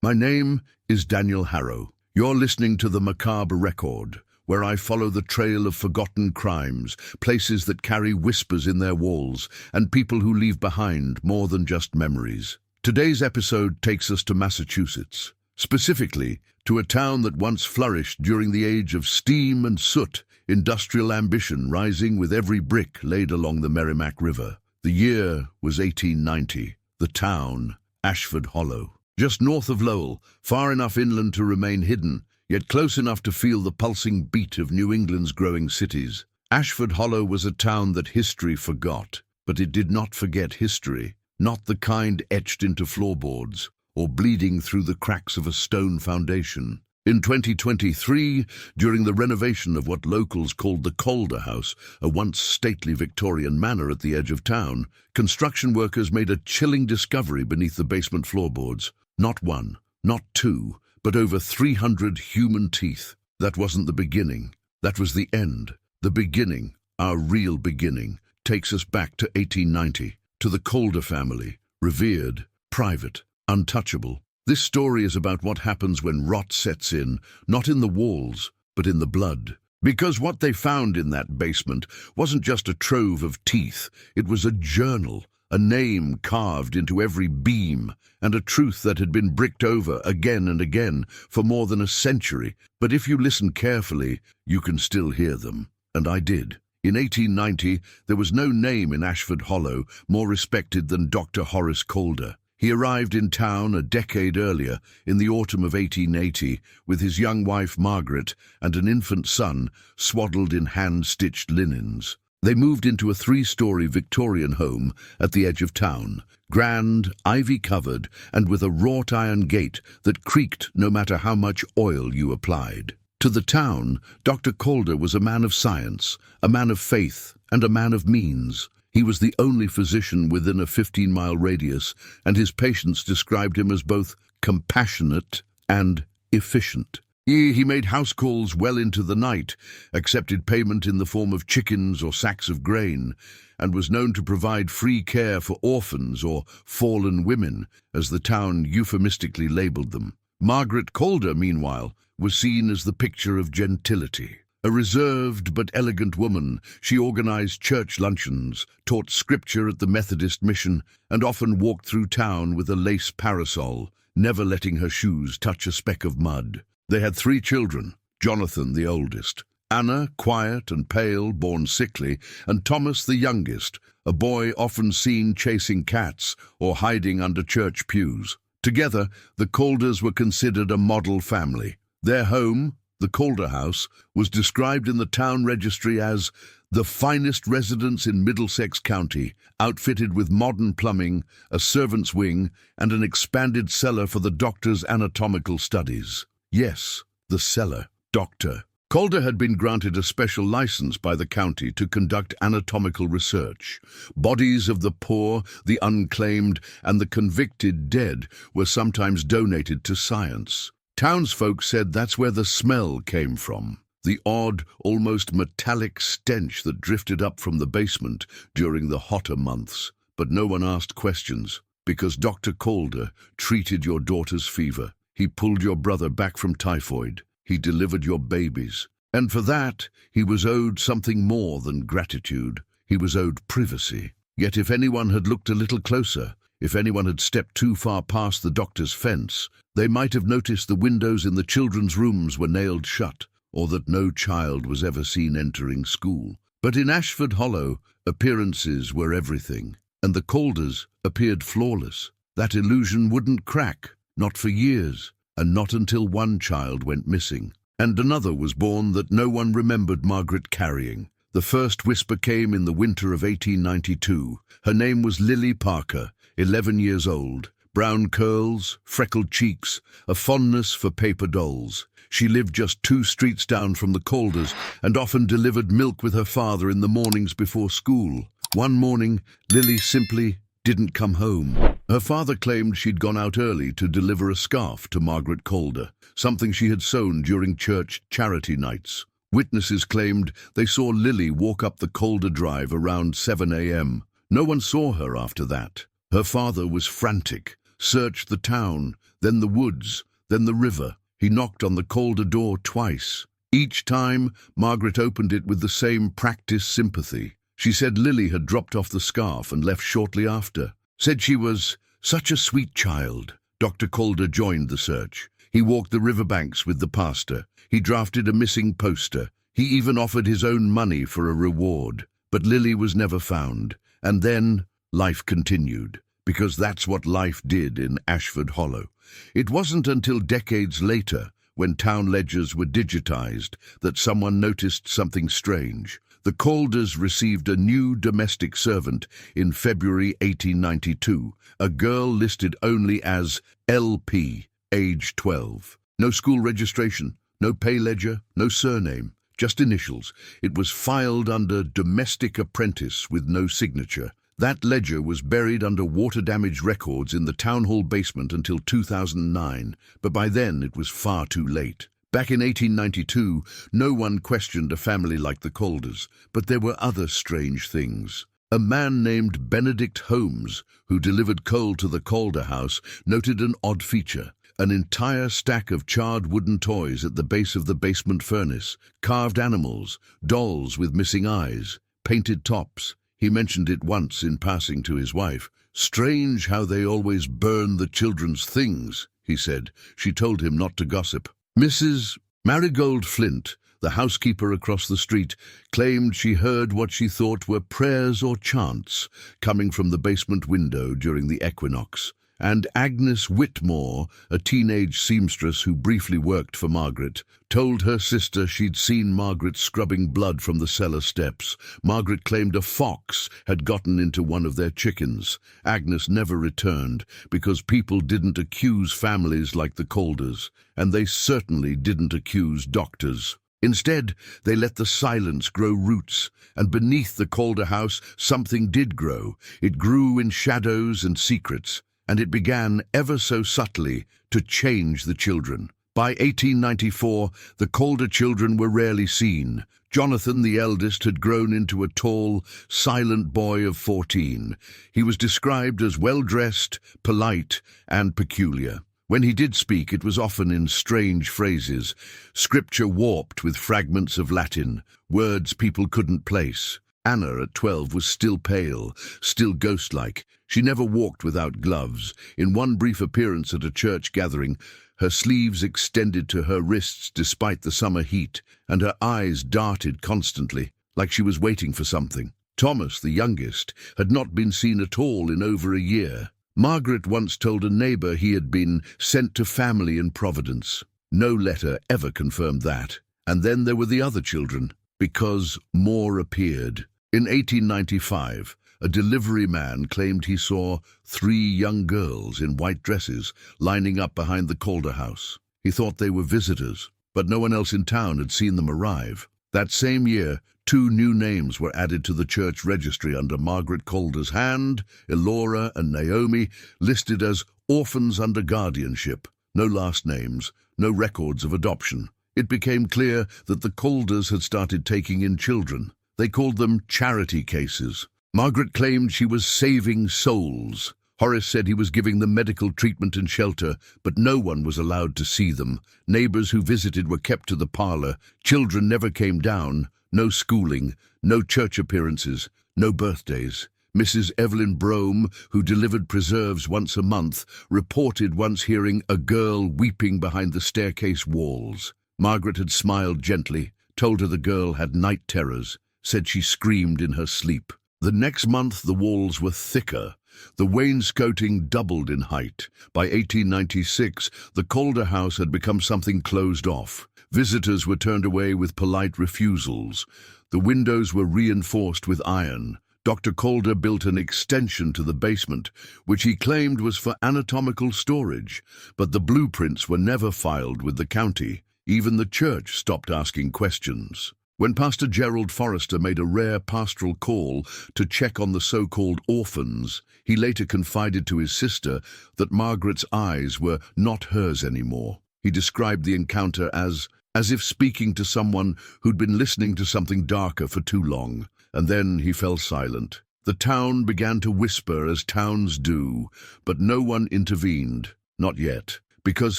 My name is Daniel Harrow. You're listening to the Macabre Record, where I follow the trail of forgotten crimes, places that carry whispers in their walls, and people who leave behind more than just memories. Today's episode takes us to Massachusetts, specifically to a town that once flourished during the age of steam and soot, industrial ambition rising with every brick laid along the Merrimack River. The year was 1890. The town, Ashford Hollow. Just north of Lowell, far enough inland to remain hidden, yet close enough to feel the pulsing beat of New England's growing cities. Ashford Hollow was a town that history forgot, but it did not forget history, not the kind etched into floorboards or bleeding through the cracks of a stone foundation. In 2023, during the renovation of what locals called the Calder House, a once stately Victorian manor at the edge of town, construction workers made a chilling discovery beneath the basement floorboards. Not one, not two, but over 300 human teeth. That wasn't the beginning. That was the end. The beginning, our real beginning, takes us back to 1890, to the Calder family, revered, private, untouchable. This story is about what happens when rot sets in, not in the walls, but in the blood. Because what they found in that basement wasn't just a trove of teeth, it was a journal, a name carved into every beam, and a truth that had been bricked over again and again for more than a century. But if you listen carefully, you can still hear them. And I did. In 1890, there was no name in Ashford Hollow more respected than Dr. Horace Calder. He arrived in town a decade earlier, in the autumn of 1880, with his young wife Margaret and an infant son swaddled in hand-stitched linens. They moved into a 3-story Victorian home at the edge of town, grand, ivy-covered, and with a wrought-iron gate that creaked no matter how much oil you applied. To the town, Dr. Calder was a man of science, a man of faith, and a man of means. He was the only physician within a 15-mile radius, and his patients described him as both compassionate and efficient. He made house calls well into the night, accepted payment in the form of chickens or sacks of grain, and was known to provide free care for orphans or fallen women, as the town euphemistically labeled them. Margaret Calder, meanwhile, was seen as the picture of gentility. A reserved but elegant woman, she organized church luncheons, taught scripture at the Methodist mission, and often walked through town with a lace parasol, never letting her shoes touch a speck of mud. They had 3 children, Jonathan the oldest, Anna, quiet and pale, born sickly, and Thomas the youngest, a boy often seen chasing cats or hiding under church pews. Together, the Calders were considered a model family. Their home, the Calder House, was described in the town registry as the finest residence in Middlesex County, outfitted with modern plumbing, a servant's wing, and an expanded cellar for the doctor's anatomical studies. Yes, the cellar. Doctor Calder had been granted a special license by the county to conduct anatomical research. Bodies of the poor, the unclaimed, and the convicted dead were sometimes donated to science. Townsfolk said that's where the smell came from, the odd, almost metallic stench that drifted up from the basement during the hotter months. But no one asked questions, because Dr. Calder treated your daughter's fever. He pulled your brother back from typhoid. He delivered your babies. And for that, he was owed something more than gratitude. He was owed privacy. Yet if anyone had looked a little closer, if anyone had stepped too far past the doctor's fence, they might have noticed the windows in the children's rooms were nailed shut, or that no child was ever seen entering school. But in Ashford Hollow, appearances were everything, and the Calders appeared flawless. That illusion wouldn't crack, not for years, and not until one child went missing. And another was born that no one remembered Margaret carrying. The first whisper came in the winter of 1892. Her name was Lily Parker, 11 years old. Brown curls, freckled cheeks, a fondness for paper dolls. She lived just 2 streets down from the Calders and often delivered milk with her father in the mornings before school. One morning, Lily simply didn't come home. Her father claimed she'd gone out early to deliver a scarf to Margaret Calder, something she had sewn during church charity nights. Witnesses claimed they saw Lily walk up the Calder Drive around 7 a.m. No one saw her after that. Her father was frantic, searched the town, then the woods, then the river. He knocked on the Calder door twice. Each time, Margaret opened it with the same practiced sympathy. She said Lily had dropped off the scarf and left shortly after. Said she was such a sweet child. Dr. Calder joined the search. He walked the riverbanks with the pastor. He drafted a missing poster. He even offered his own money for a reward. But Lily was never found. And then life continued, because that's what life did in Ashford Hollow. It wasn't until decades later, when town ledgers were digitized, that someone noticed something strange. The Calders received a new domestic servant in February 1892, a girl listed only as LP, age 12. No school registration, no pay ledger, no surname, just initials. It was filed under Domestic Apprentice with no signature. That ledger was buried under water-damaged records in the town hall basement until 2009, but by then it was far too late. Back in 1892, no one questioned a family like the Calders, but there were other strange things. A man named Benedict Holmes, who delivered coal to the Calder house, noted an odd feature: an entire stack of charred wooden toys at the base of the basement furnace, carved animals, dolls with missing eyes, painted tops. He mentioned it once in passing to his wife. "Strange how they always burn the children's things," he said. She told him not to gossip. Mrs. Marigold Flint, the housekeeper across the street, claimed she heard what she thought were prayers or chants coming from the basement window during the equinox. And Agnes Whitmore, a teenage seamstress who briefly worked for Margaret, told her sister she'd seen Margaret scrubbing blood from the cellar steps. Margaret claimed a fox had gotten into one of their chickens. Agnes never returned because people didn't accuse families like the Calders, and they certainly didn't accuse doctors. Instead, they let the silence grow roots, and beneath the Calder house something did grow. It grew in shadows and secrets, and it began ever so subtly to change the children. By 1894, the Calder children were rarely seen. Jonathan, the eldest, had grown into a tall, silent boy of 14. He was described as well-dressed, polite, and peculiar. When he did speak, it was often in strange phrases, scripture warped with fragments of Latin, words people couldn't place. Anna, at 12, was still pale, still ghost-like. She never walked without gloves. In one brief appearance at a church gathering, her sleeves extended to her wrists despite the summer heat, and her eyes darted constantly, like she was waiting for something. Thomas, the youngest, had not been seen at all in over a year. Margaret once told a neighbour he had been sent to family in Providence. No letter ever confirmed that. And then there were the other children, because more appeared. In 1895, a delivery man claimed he saw 3 young girls in white dresses lining up behind the Calder house. He thought they were visitors, but no one else in town had seen them arrive. That same year, 2 new names were added to the church registry under Margaret Calder's hand: Elora and Naomi, listed as orphans under guardianship. No last names, no records of adoption. It became clear that the Calders had started taking in children. They called them charity cases. Margaret claimed she was saving souls. Horace said he was giving them medical treatment and shelter, but no one was allowed to see them. Neighbours who visited were kept to the parlour. Children never came down. No schooling, no church appearances, no birthdays. Mrs. Evelyn Brome, who delivered preserves once a month, reported once hearing a girl weeping behind the staircase walls. Margaret had smiled gently, told her the girl had night terrors, said she screamed in her sleep. The next month the walls were thicker. The wainscoting doubled in height. By 1896, the Calder house had become something closed off. Visitors were turned away with polite refusals. The windows were reinforced with iron. Dr. Calder built an extension to the basement, which he claimed was for anatomical storage, but the blueprints were never filed with the county. Even the church stopped asking questions. When Pastor Gerald Forrester made a rare pastoral call to check on the so-called orphans, he later confided to his sister that Margaret's eyes were not hers anymore. He described the encounter as if speaking to someone who'd been listening to something darker for too long, and then he fell silent. The town began to whisper as towns do, but no one intervened. Not yet. Because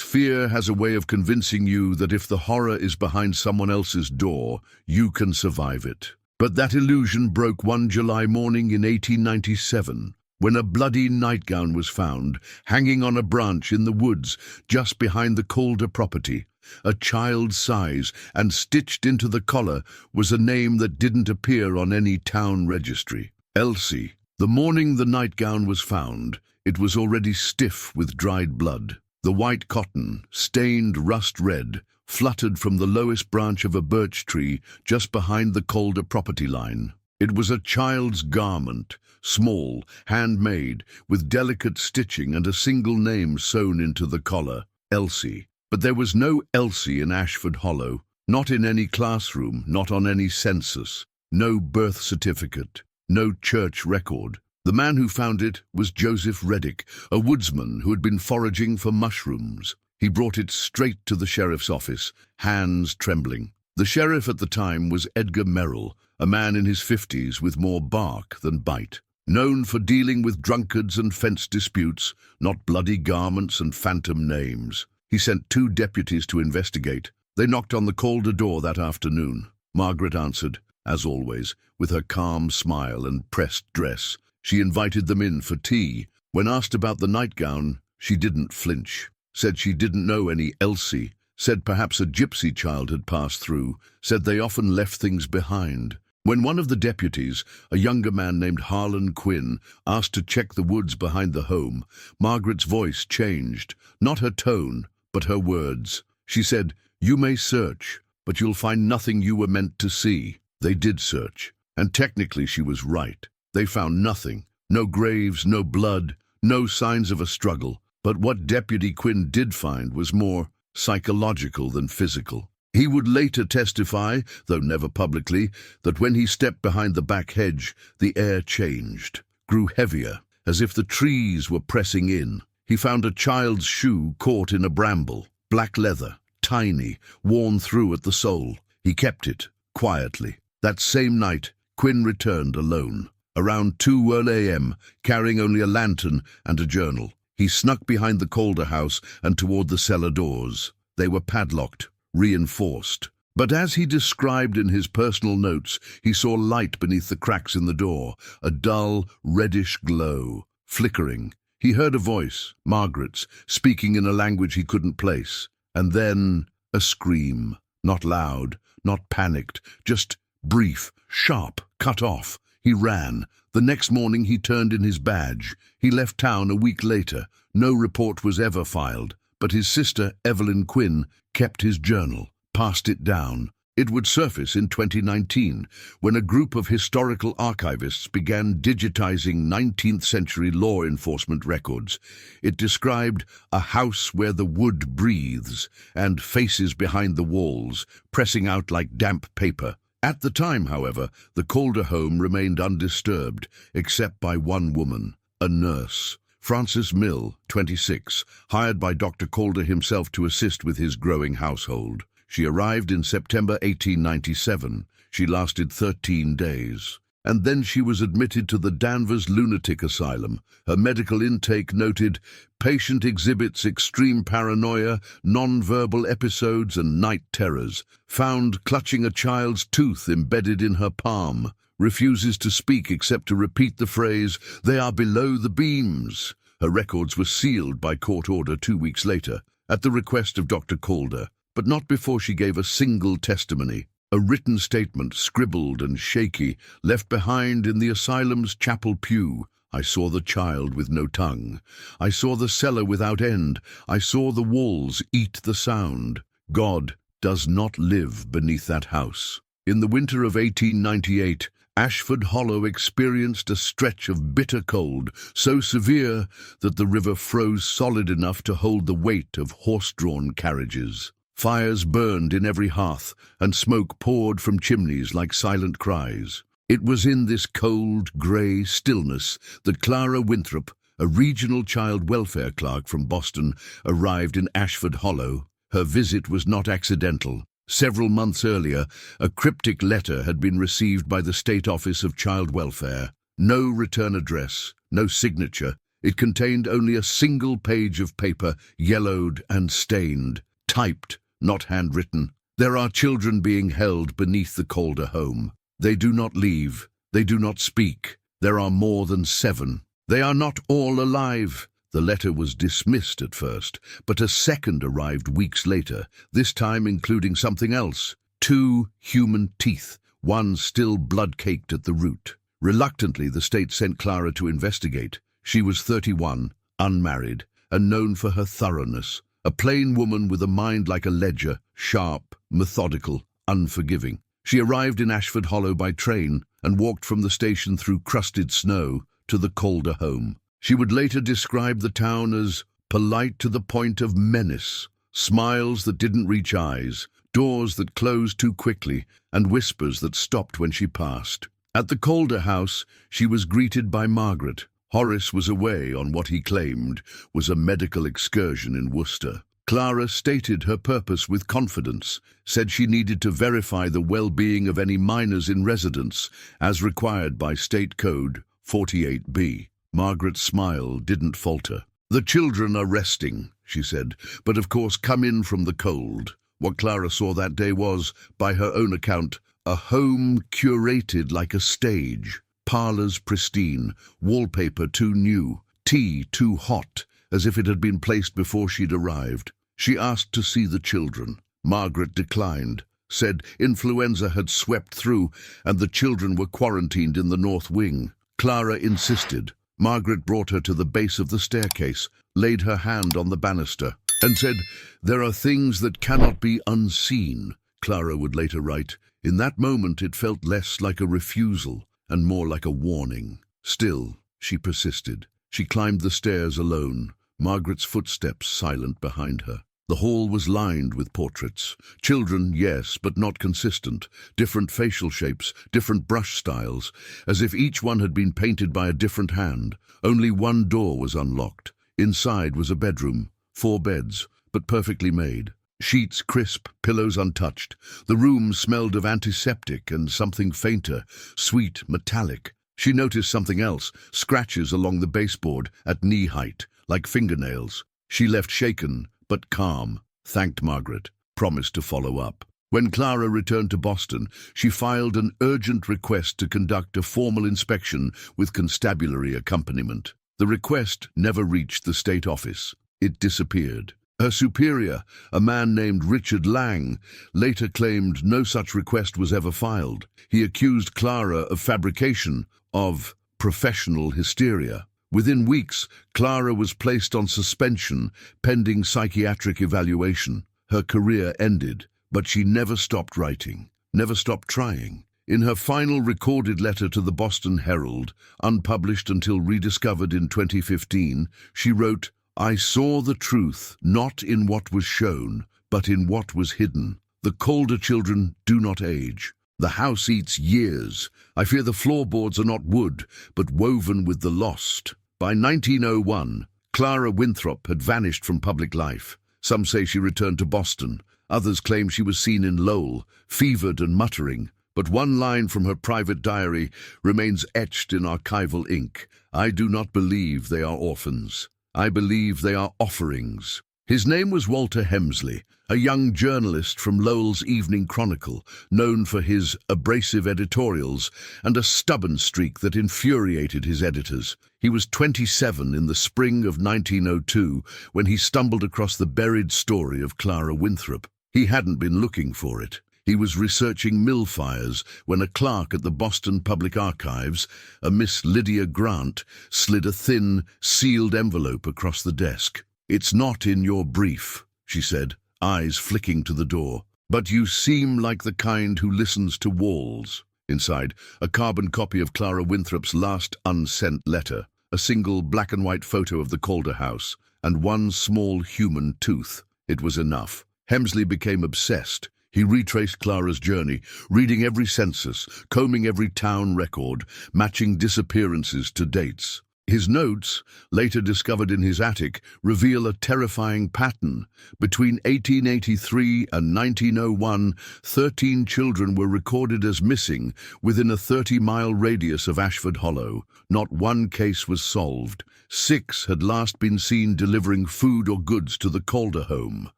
fear has a way of convincing you that if the horror is behind someone else's door, you can survive it. But that illusion broke one July morning in 1897, when a bloody nightgown was found, hanging on a branch in the woods just behind the Calder property. A child's size, and stitched into the collar was a name that didn't appear on any town registry. Elsie. The morning the nightgown was found, it was already stiff with dried blood. The white cotton, stained rust red, fluttered from the lowest branch of a birch tree just behind the Calder property line. It was a child's garment, small, handmade, with delicate stitching and a single name sewn into the collar, Elsie. But there was no Elsie in Ashford Hollow, not in any classroom, not on any census, no birth certificate, no church record. The man who found it was Joseph Reddick, a woodsman who had been foraging for mushrooms. He brought it straight to the sheriff's office, hands trembling. The sheriff at the time was Edgar Merrill, a man in his 50s with more bark than bite. Known for dealing with drunkards and fence disputes, not bloody garments and phantom names. He sent 2 deputies to investigate. They knocked on the Calder door that afternoon. Margaret answered, as always, with her calm smile and pressed dress. She invited them in for tea. When asked about the nightgown, she didn't flinch. Said she didn't know any Elsie. Said perhaps a gypsy child had passed through. Said they often left things behind. When one of the deputies, a younger man named Harlan Quinn, asked to check the woods behind the home, Margaret's voice changed. Not her tone, but her words. She said, "You may search, but you'll find nothing you were meant to see." They did search, and technically she was right. They found nothing. No graves, no blood, no signs of a struggle. But what Deputy Quinn did find was more psychological than physical. He would later testify, though never publicly, that when he stepped behind the back hedge, the air changed, grew heavier, as if the trees were pressing in. He found a child's shoe caught in a bramble, black leather, tiny, worn through at the sole. He kept it, quietly. That same night, Quinn returned alone. Around 2 a.m., carrying only a lantern and a journal. He snuck behind the Calder house and toward the cellar doors. They were padlocked, reinforced. But as he described in his personal notes, he saw light beneath the cracks in the door, a dull, reddish glow, flickering. He heard a voice, Margaret's, speaking in a language he couldn't place. And then a scream. Not loud, not panicked, just brief, sharp, cut off. He ran. The next morning he turned in his badge. He left town a week later. No report was ever filed, but his sister, Evelyn Quinn, kept his journal, passed it down. It would surface in 2019, when a group of historical archivists began digitizing 19th-century law enforcement records. It described a house where the wood breathes, and faces behind the walls, pressing out like damp paper. At the time, however, the Calder home remained undisturbed, except by one woman, a nurse. Frances Mill, 26, hired by Dr. Calder himself to assist with his growing household. She arrived in September 1897. She lasted 13 days. And then she was admitted to the Danvers Lunatic Asylum. Her medical intake noted, patient exhibits extreme paranoia, non-verbal episodes and night terrors. Found clutching a child's tooth embedded in her palm. Refuses to speak except to repeat the phrase, "They are below the beams." Her records were sealed by court order 2 weeks later, at the request of Dr. Calder, but not before she gave a single testimony. A written statement, scribbled and shaky, left behind in the asylum's chapel pew. I saw the child with no tongue. I saw the cellar without end. I saw the walls eat the sound. God does not live beneath that house. In the winter of 1898, Ashford Hollow experienced a stretch of bitter cold, so severe that the river froze solid enough to hold the weight of horse-drawn carriages. Fires burned in every hearth, and smoke poured from chimneys like silent cries. It was in this cold, grey stillness that Clara Winthrop, a regional child welfare clerk from Boston, arrived in Ashford Hollow. Her visit was not accidental. Several months earlier, a cryptic letter had been received by the State Office of Child Welfare. No return address, no signature. It contained only a single page of paper, yellowed and stained, typed, not handwritten. There are children being held beneath the Calder home. They do not leave. They do not speak. There are more than 7. They are not all alive. The letter was dismissed at first, but a second arrived weeks later, this time including something else. 2 human teeth, one still blood-caked at the root. Reluctantly, the state sent Clara to investigate. She was 31, unmarried, and known for her thoroughness. A plain woman with a mind like a ledger, sharp, methodical, unforgiving. She arrived in Ashford Hollow by train and walked from the station through crusted snow to the Calder home. She would later describe the town as polite to the point of menace, smiles that didn't reach eyes, doors that closed too quickly, and whispers that stopped when she passed. At the Calder house, she was greeted by Margaret. Horace was away on what he claimed was a medical excursion in Worcester. Clara stated her purpose with confidence, said she needed to verify the well-being of any minors in residence, as required by State Code 48B. Margaret's smile didn't falter. "The children are resting," she said, "but of course come in from the cold." What Clara saw that day was, by her own account, a home curated like a stage. Parlours pristine, wallpaper too new, tea too hot, as if it had been placed before she'd arrived. She asked to see the children. Margaret declined, said influenza had swept through and the children were quarantined in the north wing. Clara insisted. Margaret brought her to the base of the staircase, laid her hand on the banister, and said, "There are things that cannot be unseen," Clara would later write. In that moment it felt less like a refusal and more like a warning. Still, she persisted. She climbed the stairs alone, Margaret's footsteps silent behind her. The hall was lined with portraits. Children, yes, but not consistent. Different facial shapes, different brush styles, as if each one had been painted by a different hand. Only one door was unlocked. Inside was a bedroom, 4 beds, but perfectly made. Sheets crisp, pillows untouched. The room smelled of antiseptic and something fainter, sweet, metallic. She noticed something else, scratches along the baseboard at knee height, like fingernails. She left shaken, but calm, thanked Margaret, promised to follow up. When Clara returned to Boston, she filed an urgent request to conduct a formal inspection with constabulary accompaniment. The request never reached the state office. It disappeared. Her superior, a man named Richard Lang, later claimed no such request was ever filed. He accused Clara of fabrication, of professional hysteria. Within weeks, Clara was placed on suspension, pending psychiatric evaluation. Her career ended, but she never stopped writing, never stopped trying. In her final recorded letter to the Boston Herald, unpublished until rediscovered in 2015, she wrote, "I saw the truth, not in what was shown, but in what was hidden. The Calder children do not age. The house eats years. I fear the floorboards are not wood, but woven with the lost." By 1901, Clara Winthrop had vanished from public life. Some say she returned to Boston. Others claim she was seen in Lowell, fevered and muttering. But one line from her private diary remains etched in archival ink. "I do not believe they are orphans. I believe they are offerings." His name was Walter Hemsley, a young journalist from Lowell's Evening Chronicle, known for his abrasive editorials and a stubborn streak that infuriated his editors. He was 27 in the spring of 1902 when he stumbled across the buried story of Clara Winthrop. He hadn't been looking for it. He was researching mill fires when a clerk at the Boston Public Archives, a Miss Lydia Grant, slid a thin, sealed envelope across the desk. "It's not in your brief," she said, eyes flicking to the door. "But you seem like the kind who listens to walls." Inside, a carbon copy of Clara Winthrop's last unsent letter, a single black-and-white photo of the Calder house, and one small human tooth. It was enough. Hemsley became obsessed. He retraced Clara's journey, reading every census, combing every town record, matching disappearances to dates. His notes, later discovered in his attic, reveal a terrifying pattern. Between 1883 and 1901, 13 children were recorded as missing within a 30-mile radius of Ashford Hollow. Not one case was solved. 6 had last been seen delivering food or goods to the Calder home.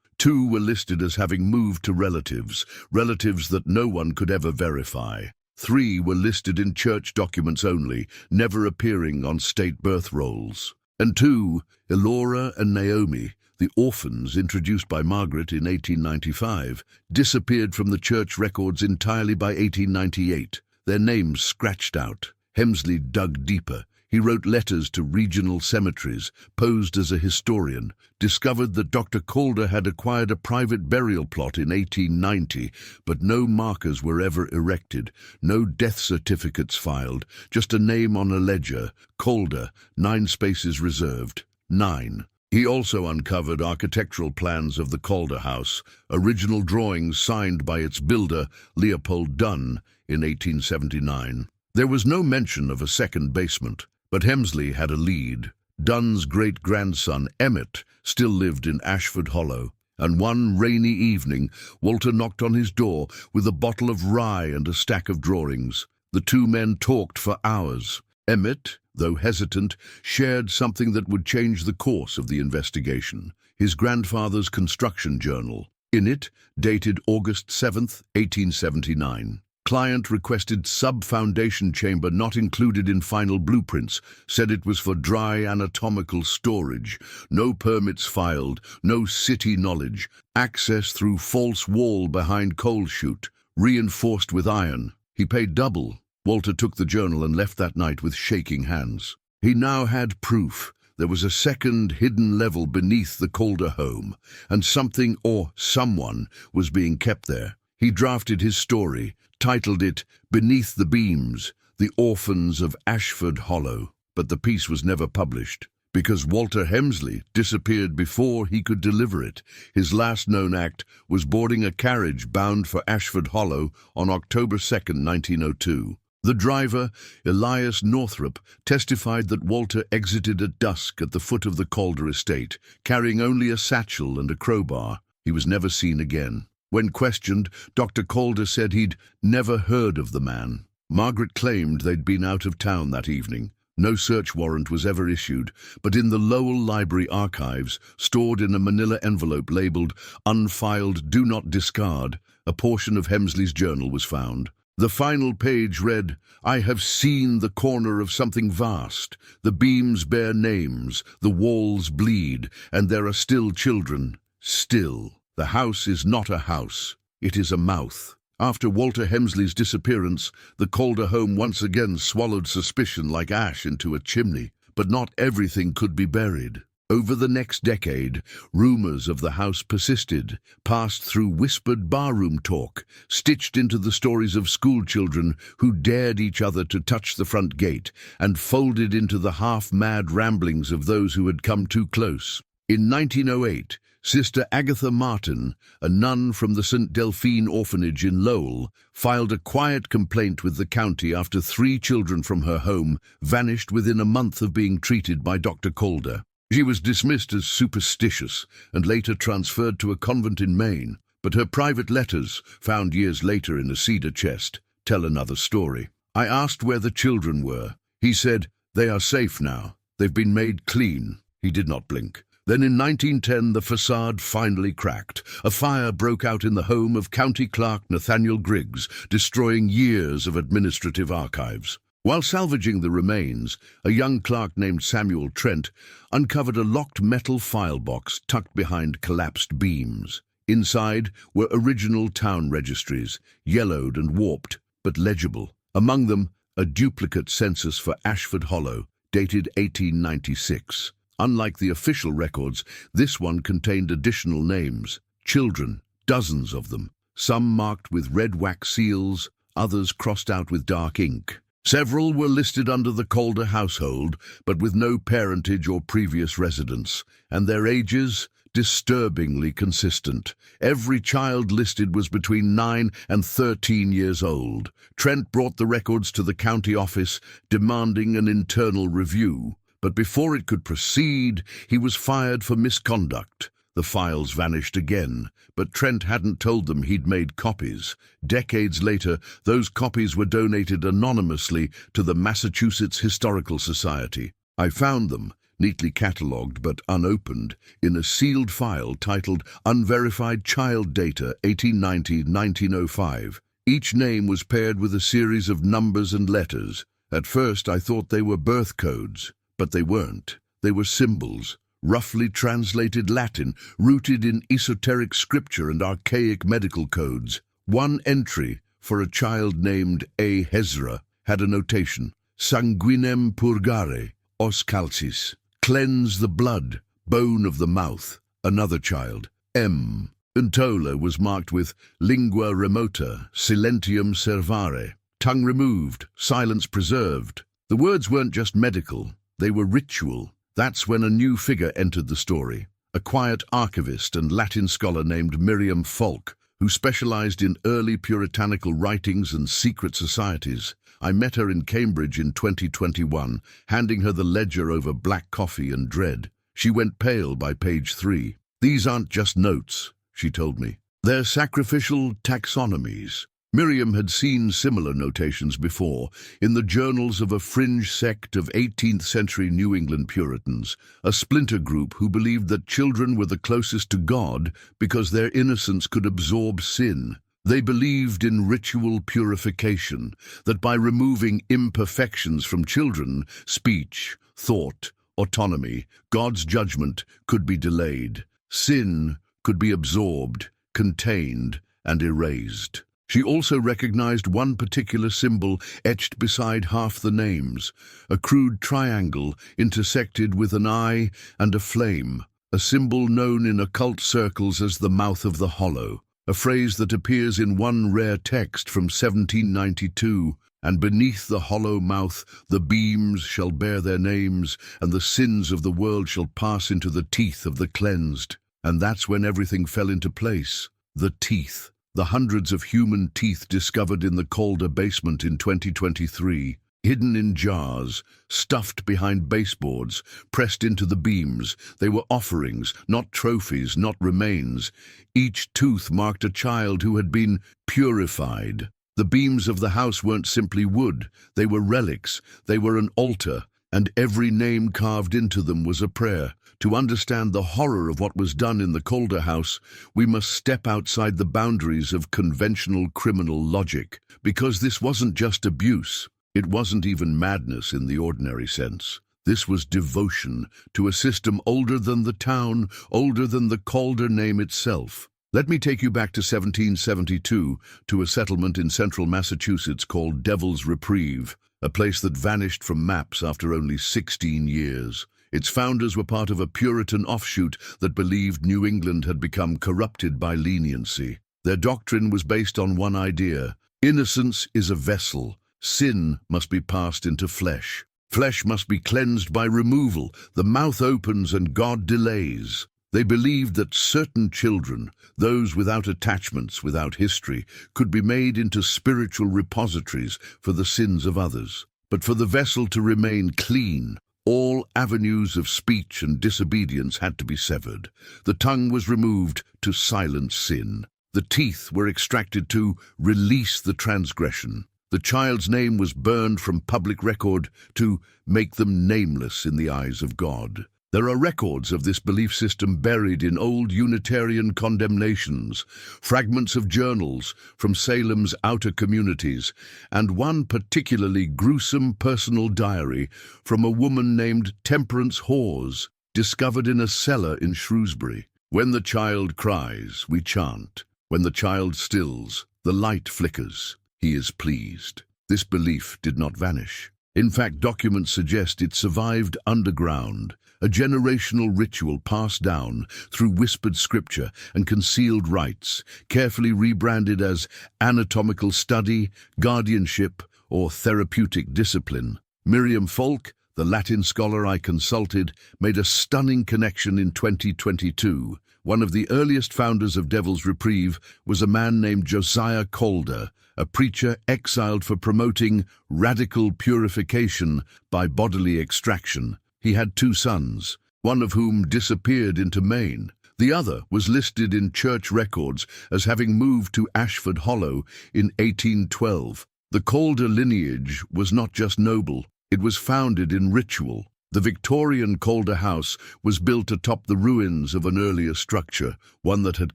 2 were listed as having moved to relatives that no one could ever verify. 3 were listed in church documents only, never appearing on state birth rolls. And 2, Elora and Naomi, the orphans introduced by Margaret in 1895, disappeared from the church records entirely by 1898, their names scratched out. Hemsley dug deeper. He wrote letters to regional cemeteries, posed as a historian, discovered that Dr. Calder had acquired a private burial plot in 1890, but no markers were ever erected, no death certificates filed, just a name on a ledger, Calder, 9 spaces reserved, 9. He also uncovered architectural plans of the Calder house, original drawings signed by its builder, Leopold Dunn, in 1879. There was no mention of a second basement. But Hemsley had a lead. Dunn's great-grandson, Emmett, still lived in Ashford Hollow, and one rainy evening, Walter knocked on his door with a bottle of rye and a stack of drawings. The 2 men talked for hours. Emmett, though hesitant, shared something that would change the course of the investigation, his grandfather's construction journal. In it, dated August 7, 1879. Client requested sub-foundation chamber not included in final blueprints, said it was for dry anatomical storage, no permits filed, no city knowledge, access through false wall behind coal chute, reinforced with iron. He paid double. Walter took the journal and left that night with shaking hands. He now had proof. There was a second hidden level beneath the Calder home, and something or someone was being kept there. He drafted his story, titled it Beneath the Beams, The Orphans of Ashford Hollow, but the piece was never published, because Walter Hemsley disappeared before he could deliver it. His last known act was boarding a carriage bound for Ashford Hollow on October 2, 1902. The driver, Elias Northrup, testified that Walter exited at dusk at the foot of the Calder estate, carrying only a satchel and a crowbar. He was never seen again. When questioned, Dr. Calder said he'd never heard of the man. Margaret claimed they'd been out of town that evening. No search warrant was ever issued, but in the Lowell Library archives, stored in a manila envelope labeled Unfiled Do Not Discard, a portion of Hemsley's journal was found. The final page read, I have seen the corner of something vast. The beams bear names, the walls bleed, and there are still children. Still. The house is not a house, it is a mouth. After Walter Hemsley's disappearance, the Calder home once again swallowed suspicion like ash into a chimney, but not everything could be buried. Over the next decade, rumors of the house persisted, passed through whispered barroom talk, stitched into the stories of schoolchildren who dared each other to touch the front gate, and folded into the half-mad ramblings of those who had come too close. In 1908, Sister Agatha Martin, a nun from the St. Delphine Orphanage in Lowell, filed a quiet complaint with the county after 3 children from her home vanished within a month of being treated by Dr. Calder. She was dismissed as superstitious and later transferred to a convent in Maine, but her private letters, found years later in a cedar chest, tell another story. I asked where the children were. He said, they are safe now. They've been made clean. He did not blink. Then in 1910, the facade finally cracked. A fire broke out in the home of County Clerk Nathaniel Griggs, destroying years of administrative archives. While salvaging the remains, a young clerk named Samuel Trent uncovered a locked metal file box tucked behind collapsed beams. Inside were original town registries, yellowed and warped, but legible. Among them, a duplicate census for Ashford Hollow, dated 1896. Unlike the official records, this one contained additional names. Children, dozens of them. Some marked with red wax seals, others crossed out with dark ink. Several were listed under the Calder household, but with no parentage or previous residence, and their ages disturbingly consistent. Every child listed was between 9 and 13 years old. Trent brought the records to the county office, demanding an internal review, But before it could proceed, he was fired for misconduct. The files vanished again, but Trent hadn't told them he'd made copies. Decades later, those copies were donated anonymously to the Massachusetts Historical Society. I found them, neatly catalogued but unopened, in a sealed file titled Unverified Child Data 1890-1905. Each name was paired with a series of numbers and letters. At first I thought they were birth codes, but they weren't. They were symbols, roughly translated Latin, rooted in esoteric scripture and archaic medical codes. One entry, for a child named A. Hezra, had a notation: sanguinem purgare, os calcis, cleanse the blood, bone of the mouth. Another child, M. Untola, was marked with lingua remota, silentium servare, tongue removed, silence preserved. The words weren't just medical, they were ritual. That's when a new figure entered the story, a quiet archivist and Latin scholar named Miriam Falk, who specialized in early puritanical writings and secret societies. I met her in Cambridge in 2021, handing her the ledger over black coffee and dread. She went pale by page 3. "These aren't just notes," she told me. "They're sacrificial taxonomies." Miriam had seen similar notations before in the journals of a fringe sect of 18th century New England Puritans, a splinter group who believed that children were the closest to God because their innocence could absorb sin. They believed in ritual purification, that by removing imperfections from children, speech, thought, autonomy, God's judgment could be delayed. Sin could be absorbed, contained, and erased. She also recognized one particular symbol etched beside half the names, a crude triangle intersected with an eye and a flame, a symbol known in occult circles as the mouth of the hollow, a phrase that appears in one rare text from 1792, "And beneath the hollow mouth the beams shall bear their names, and the sins of the world shall pass into the teeth of the cleansed." And that's when everything fell into place. The teeth. The hundreds of human teeth discovered in the Calder basement in 2023, hidden in jars, stuffed behind baseboards, pressed into the beams. They were offerings, not trophies, not remains. Each tooth marked a child who had been purified. The beams of the house weren't simply wood, they were relics, they were an altar, and every name carved into them was a prayer. To understand the horror of what was done in the Calder house, we must step outside the boundaries of conventional criminal logic, because this wasn't just abuse. It wasn't even madness in the ordinary sense. This was devotion to a system older than the town, older than the Calder name itself. Let me take you back to 1772, to a settlement in central Massachusetts called Devil's Reprieve, a place that vanished from maps after only 16 years. Its founders were part of a Puritan offshoot that believed New England had become corrupted by leniency. Their doctrine was based on one idea: innocence is a vessel. Sin must be passed into flesh. Flesh must be cleansed by removal. The mouth opens and God delays. They believed that certain children, those without attachments, without history, could be made into spiritual repositories for the sins of others. But for the vessel to remain clean, all avenues of speech and disobedience had to be severed. The tongue was removed to silence sin. The teeth were extracted to release the transgression. The child's name was burned from public record to make them nameless in the eyes of God. There are records of this belief system buried in old Unitarian condemnations, fragments of journals from Salem's outer communities, and one particularly gruesome personal diary from a woman named Temperance Hawes, discovered in a cellar in Shrewsbury. "When the child cries, we chant. When the child stills, the light flickers. He is pleased." This belief did not vanish. In fact, documents suggest it survived underground, a generational ritual passed down through whispered scripture and concealed rites, carefully rebranded as anatomical study, guardianship, or therapeutic discipline. Miriam Falk, the Latin scholar I consulted, made a stunning connection in 2022. One of the earliest founders of Devil's Reprieve was a man named Josiah Calder, a preacher exiled for promoting radical purification by bodily extraction. He had two sons, one of whom disappeared into Maine. The other was listed in church records as having moved to Ashford Hollow in 1812. The Calder lineage was not just noble, it was founded in ritual. The Victorian Calder house was built atop the ruins of an earlier structure, one that had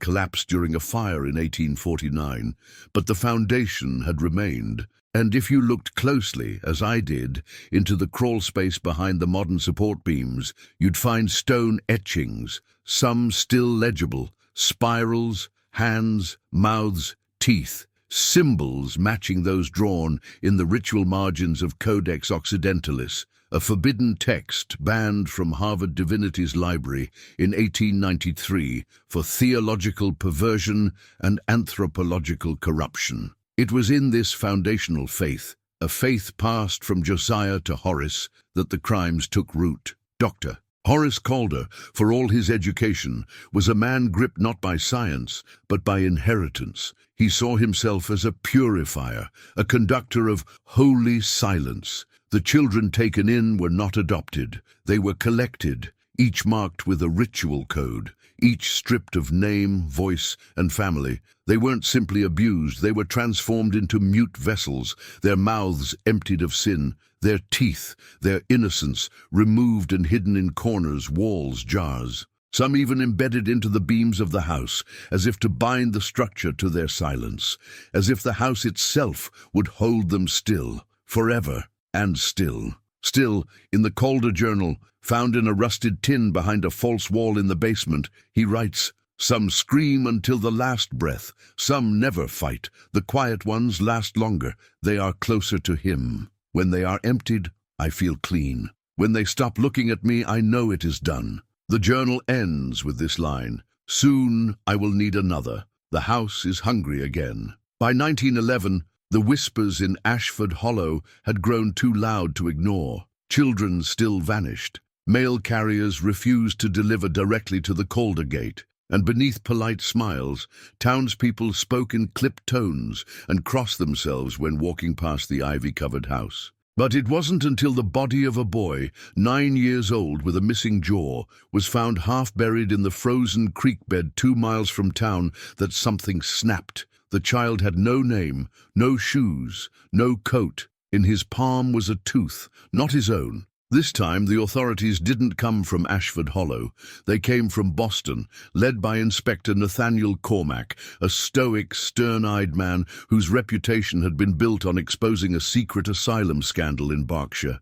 collapsed during a fire in 1849, but the foundation had remained. And if you looked closely, as I did, into the crawl space behind the modern support beams, you'd find stone etchings, some still legible, spirals, hands, mouths, teeth, symbols matching those drawn in the ritual margins of Codex Occidentalis, a forbidden text banned from Harvard Divinities Library in 1893 for theological perversion and anthropological corruption. It was in this foundational faith, a faith passed from Josiah to Horace, that the crimes took root. Dr. Horace Calder, for all his education, was a man gripped not by science, but by inheritance. He saw himself as a purifier, a conductor of holy silence. The children taken in were not adopted. They were collected, each marked with a ritual code, each stripped of name, voice, and family. They weren't simply abused, they were transformed into mute vessels, their mouths emptied of sin, their teeth, their innocence, removed and hidden in corners, walls, jars. Some even embedded into the beams of the house, as if to bind the structure to their silence, as if the house itself would hold them still, forever and still. Still, in the Calder journal, found in a rusted tin behind a false wall in the basement, he writes, "Some scream until the last breath, some never fight. The quiet ones last longer, they are closer to him. When they are emptied, I feel clean. When they stop looking at me, I know it is done." The journal ends with this line, "Soon I will need another. The house is hungry again." By 1911, the whispers in Ashford Hollow had grown too loud to ignore. Children still vanished. Mail carriers refused to deliver directly to the Calder gate, and beneath polite smiles, townspeople spoke in clipped tones and crossed themselves when walking past the ivy-covered house. But it wasn't until the body of a boy, 9 years old with a missing jaw, was found half-buried in the frozen creek bed 2 miles from town that something snapped. The child had no name, no shoes, no coat. In his palm was a tooth, not his own. This time, the authorities didn't come from Ashford Hollow. They came from Boston, led by Inspector Nathaniel Cormack, a stoic, stern-eyed man whose reputation had been built on exposing a secret asylum scandal in Berkshire.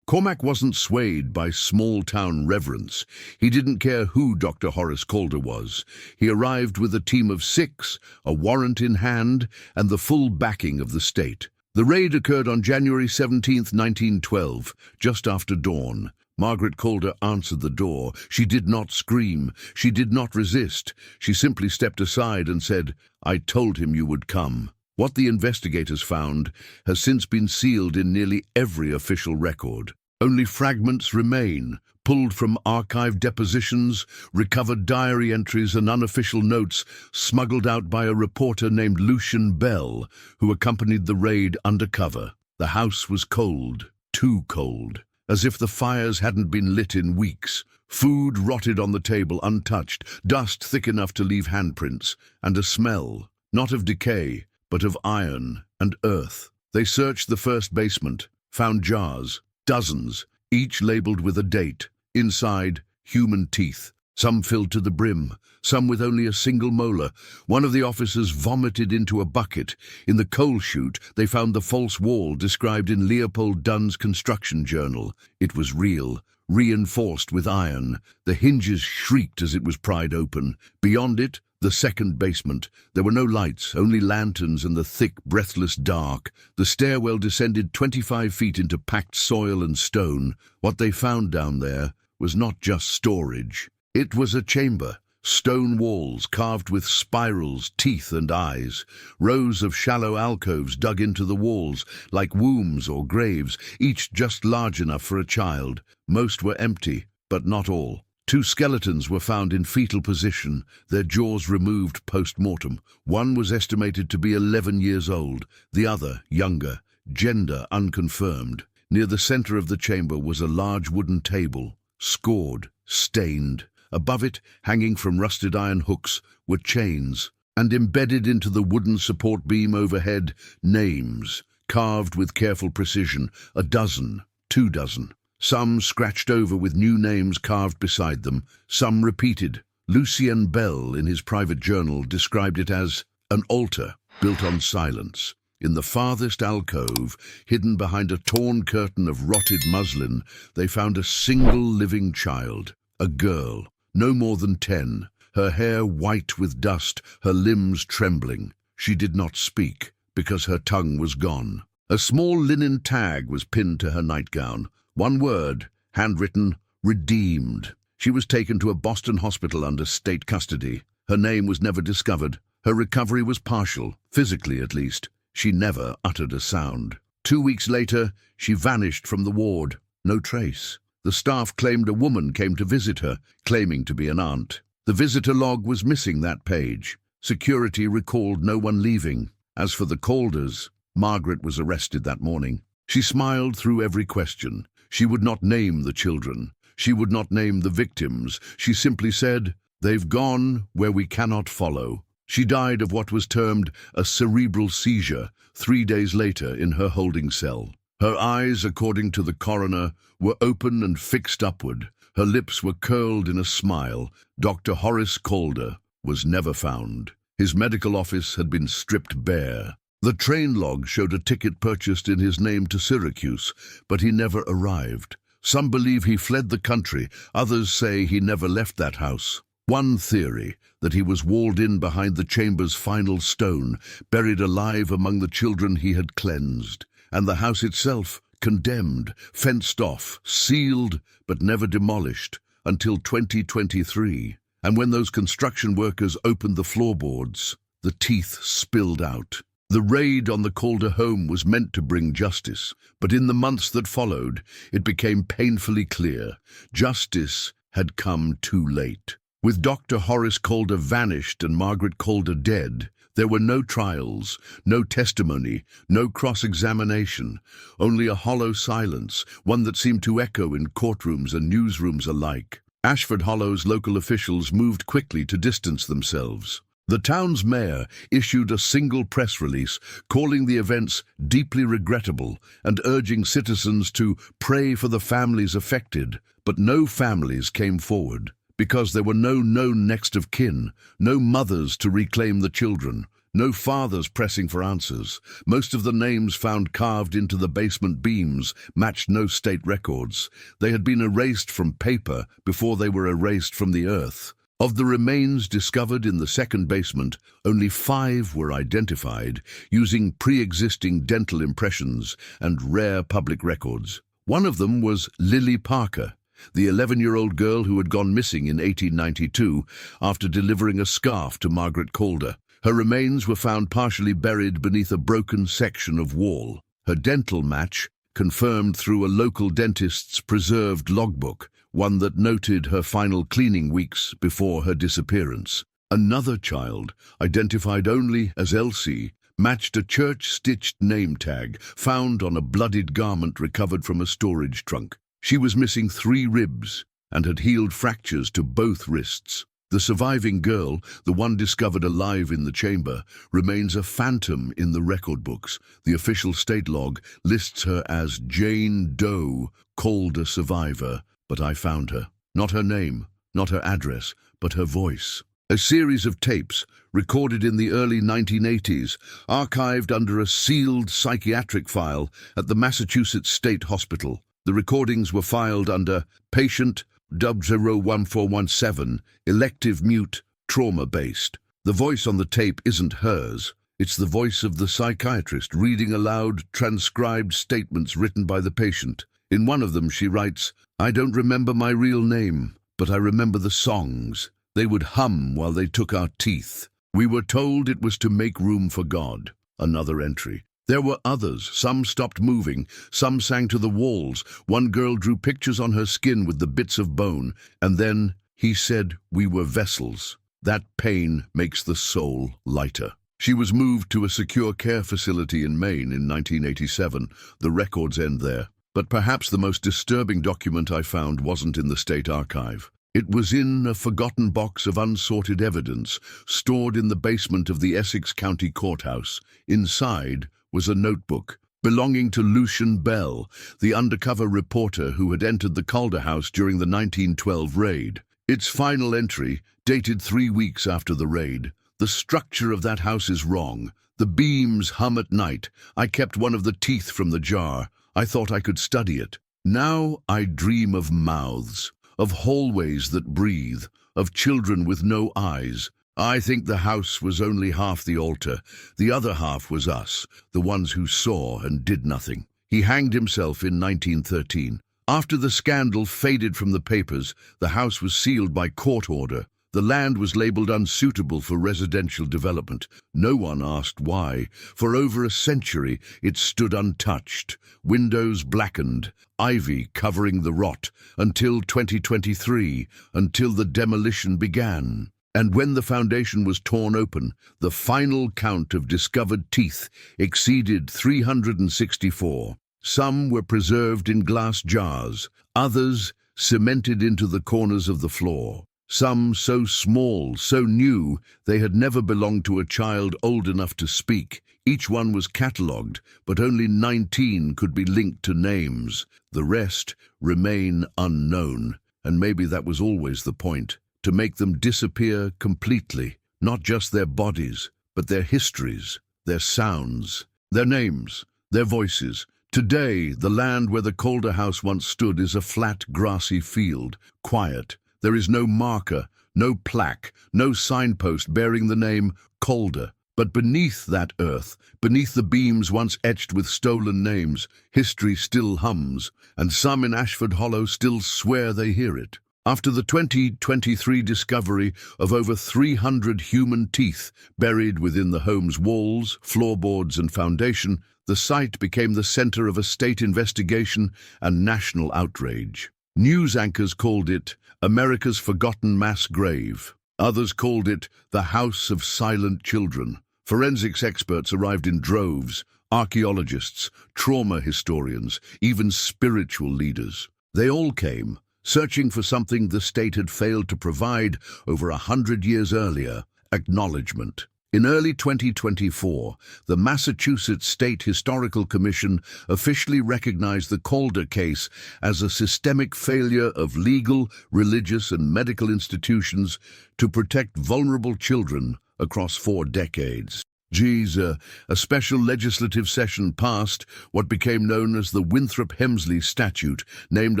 Cormack wasn't swayed by small-town reverence. He didn't care who Dr. Horace Calder was. He arrived with a team of 6, a warrant in hand, and the full backing of the state. The raid occurred on January 17, 1912, just after dawn. Margaret Calder answered the door. She did not scream. She did not resist. She simply stepped aside and said, "I told him you would come." What the investigators found has since been sealed in nearly every official record. Only fragments remain, pulled from archived depositions, recovered diary entries and unofficial notes smuggled out by a reporter named Lucian Bell, who accompanied the raid undercover. The house was cold, too cold, as if the fires hadn't been lit in weeks. Food rotted on the table untouched, dust thick enough to leave handprints, and a smell, not of decay, but of iron and earth. They searched the first basement, found jars, dozens, each labeled with a date. Inside, human teeth, some filled to the brim, some with only a single molar. One of the officers vomited into a bucket. In the coal chute, they found the false wall described in Leopold Dunn's construction journal. It was real, reinforced with iron. The hinges shrieked as it was pried open. Beyond it, the second basement. There were no lights, only lanterns and the thick, breathless dark. The stairwell descended 25 feet into packed soil and stone. What they found down there was not just storage. It was a chamber. Stone walls carved with spirals, teeth and eyes. Rows of shallow alcoves dug into the walls, like wombs or graves, each just large enough for a child. Most were empty, but not all. 2 skeletons were found in fetal position, their jaws removed post-mortem. One was estimated to be 11 years old, the other younger, gender unconfirmed. Near the center of the chamber was a large wooden table, scored, stained. Above it, hanging from rusted iron hooks, were chains, and embedded into the wooden support beam overhead, names, carved with careful precision, 12, 2 dozen. Some scratched over with new names carved beside them, some repeated. Lucien Bell, in his private journal, described it as an altar built on silence. In the farthest alcove, hidden behind a torn curtain of rotted muslin, they found a single living child, a girl, no more than 10, her hair white with dust, her limbs trembling. She did not speak, because her tongue was gone. A small linen tag was pinned to her nightgown. One word, handwritten, redeemed. She was taken to a Boston hospital under state custody. Her name was never discovered. Her recovery was partial, physically at least. She never uttered a sound. 2 weeks later, she vanished from the ward. No trace. The staff claimed a woman came to visit her, claiming to be an aunt. The visitor log was missing that page. Security recalled no one leaving. As for the Calders, Margaret was arrested that morning. She smiled through every question. She would not name the children. She would not name the victims. She simply said, "They've gone where we cannot follow." She died of what was termed a cerebral seizure 3 days later in her holding cell. Her eyes, according to the coroner, were open and fixed upward. Her lips were curled in a smile. Dr. Horace Calder was never found. His medical office had been stripped bare. The train log showed a ticket purchased in his name to Syracuse, but he never arrived. Some believe he fled the country. Others say he never left that house. One theory, that he was walled in behind the chamber's final stone, buried alive among the children he had cleansed, and the house itself condemned, fenced off, sealed, but never demolished, until 2023. And when those construction workers opened the floorboards, the teeth spilled out. The raid on the Calder home was meant to bring justice, but in the months that followed, it became painfully clear justice had come too late. With Dr. Horace Calder vanished and Margaret Calder dead, there were no trials, no testimony, no cross-examination, only a hollow silence, one that seemed to echo in courtrooms and newsrooms alike. Ashford Hollow's local officials moved quickly to distance themselves. The town's mayor issued a single press release calling the events deeply regrettable and urging citizens to pray for the families affected, but no families came forward because there were no known next of kin, no mothers to reclaim the children, no fathers pressing for answers. Most of the names found carved into the basement beams matched no state records. They had been erased from paper before they were erased from the earth. Of the remains discovered in the second basement, only 5 were identified using pre-existing dental impressions and rare public records. One of them was Lily Parker, the 11-year-old girl who had gone missing in 1892 after delivering a scarf to Margaret Calder. Her remains were found partially buried beneath a broken section of wall. Her dental match, confirmed through a local dentist's preserved logbook, one that noted her final cleaning weeks before her disappearance. Another child, identified only as Elsie, matched a church-stitched name tag found on a bloodied garment recovered from a storage trunk. She was missing 3 ribs and had healed fractures to both wrists. The surviving girl, the one discovered alive in the chamber, remains a phantom in the record books. The official state log lists her as Jane Doe, Calder survivor, but I found her. Not her name, not her address, but her voice. A series of tapes, recorded in the early 1980s, archived under a sealed psychiatric file at the Massachusetts State Hospital. The recordings were filed under Patient 01417, Elective Mute, Trauma-Based. The voice on the tape isn't hers. It's the voice of the psychiatrist reading aloud transcribed statements written by the patient. In one of them she writes, "I don't remember my real name, but I remember the songs. They would hum while they took our teeth. We were told it was to make room for God." Another entry. There were others. Some stopped moving. Some sang to the walls. One girl drew pictures on her skin with the bits of bone. And then, he said, "We were vessels. That pain makes the soul lighter." She was moved to a secure care facility in Maine in 1987. The records end there. But perhaps the most disturbing document I found wasn't in the state archive. It was in a forgotten box of unsorted evidence, stored in the basement of the Essex County Courthouse. Inside was a notebook belonging to Lucian Bell, the undercover reporter who had entered the Calder house during the 1912 raid. Its final entry, dated 3 weeks after the raid. The structure of that house is wrong. The beams hum at night. I kept one of the teeth from the jar. I thought I could study it. Now I dream of mouths, of hallways that breathe, of children with no eyes. I think the house was only half the altar. The other half was us, the ones who saw and did nothing. He hanged himself in 1913. After the scandal faded from the papers, the house was sealed by court order. The land was labelled unsuitable for residential development. No one asked why. For over a century, it stood untouched, windows blackened, ivy covering the rot, until 2023, until the demolition began. And when the foundation was torn open, the final count of discovered teeth exceeded 364. Some were preserved in glass jars, others cemented into the corners of the floor. Some so small, so new, they had never belonged to a child old enough to speak. Each one was catalogued, but only 19 could be linked to names. The rest remain unknown, and maybe that was always the point, to make them disappear completely, not just their bodies, but their histories, their sounds, their names, their voices. Today, the land where the Calder house once stood is a flat, grassy field, quiet. There is no marker, no plaque, no signpost bearing the name Calder. But beneath that earth, beneath the beams once etched with stolen names, history still hums, and some in Ashford Hollow still swear they hear it. After the 2023 discovery of over 300 human teeth buried within the home's walls, floorboards and foundation, the site became the center of a state investigation and national outrage. News anchors called it America's forgotten mass grave. Others called it the House of Silent Children. Forensics experts arrived in droves, archaeologists, trauma historians, even spiritual leaders. They all came, searching for something the state had failed to provide over 100 years earlier: acknowledgement. In early 2024, the Massachusetts State Historical Commission officially recognized the Calder case as a systemic failure of legal, religious, and medical institutions to protect vulnerable children across 4 decades. A special legislative session passed what became known as the Winthrop-Hemsley Statute, named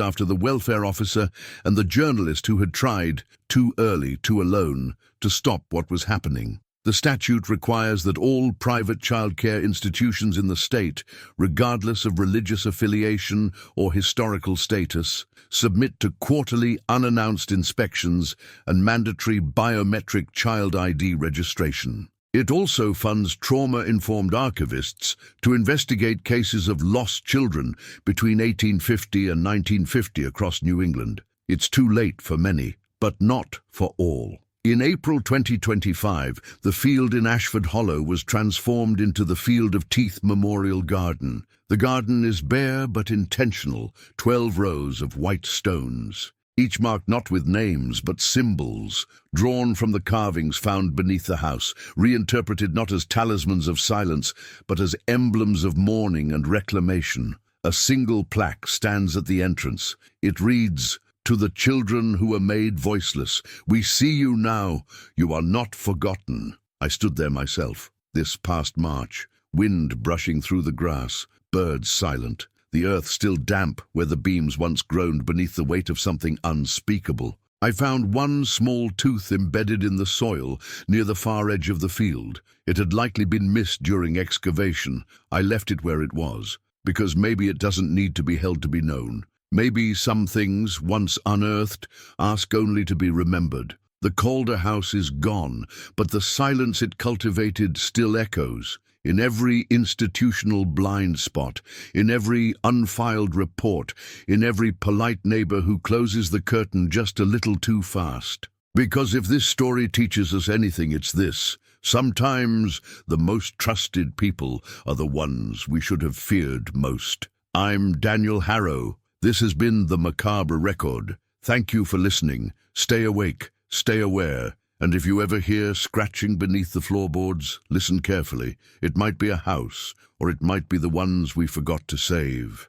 after the welfare officer and the journalist who had tried, too early, too alone, to stop what was happening. The statute requires that all private childcare institutions in the state, regardless of religious affiliation or historical status, submit to quarterly unannounced inspections and mandatory biometric child ID registration. It also funds trauma-informed archivists to investigate cases of lost children between 1850 and 1950 across New England. It's too late for many, but not for all. In April 2025, the field in Ashford Hollow was transformed into the Field of Teeth Memorial Garden. The garden is bare but intentional, 12 rows of white stones, each marked not with names but symbols, drawn from the carvings found beneath the house, reinterpreted not as talismans of silence, but as emblems of mourning and reclamation. A single plaque stands at the entrance. It reads, "To the children who were made voiceless, we see you now. You are not forgotten." I stood there myself, this past March, wind brushing through the grass, birds silent, the earth still damp where the beams once groaned beneath the weight of something unspeakable. I found one small tooth embedded in the soil near the far edge of the field. It had likely been missed during excavation. I left it where it was, because maybe it doesn't need to be held to be known. Maybe some things, once unearthed, ask only to be remembered. The Calder house is gone, but the silence it cultivated still echoes. In every institutional blind spot, in every unfiled report, in every polite neighbor who closes the curtain just a little too fast. Because if this story teaches us anything, it's this: sometimes the most trusted people are the ones we should have feared most. I'm Daniel Harrow. This has been the Macabre Record. Thank you for listening. Stay awake, stay aware, and if you ever hear scratching beneath the floorboards, listen carefully. It might be a house, or it might be the ones we forgot to save.